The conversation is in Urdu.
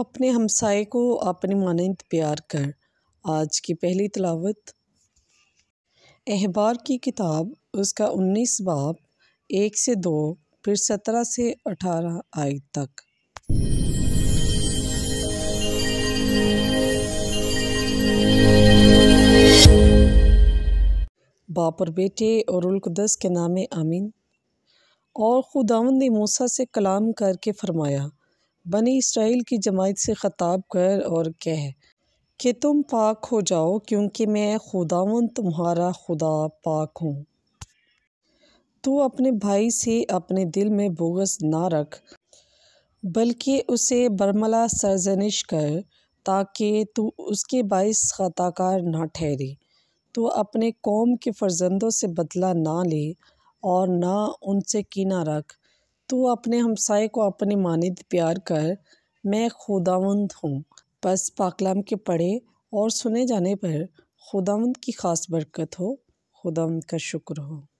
اپنے ہمسائے کو اپنی مانند پیار کر۔ آج کی پہلی تلاوت احبار کی کتاب، اس کا 19 باب 1 سے 2، پھر 17 سے 18 آیت تک۔ باپ اور بیٹے اور روح القدس کے نام آمین۔ اور خداوند نے موسیٰ سے کلام کر کے فرمایا، بنی اسرائیل کی جماعت سے خطاب کر اور کہہ کہ تم پاک ہو جاؤ، کیونکہ میں خداوند تمہارا خدا پاک ہوں۔ تو اپنے بھائی سے اپنے دل میں بغض نہ رکھ، بلکہ اسے برملا سرزنش کر، تاکہ تو اس کے باعث خطا کار نہ ٹھہرے۔ تو اپنے قوم کے فرزندوں سے بدلہ نہ لے اور نہ ان سے کینہ رکھ۔ تو اپنے ہمسائے کو اپنی مانند پیار کر، میں خداوند ہوں۔ پس پاک کلام کے پڑھے اور سنے جانے پر خداوند کی خاص برکت ہو۔ خداوند کا شکر ہو۔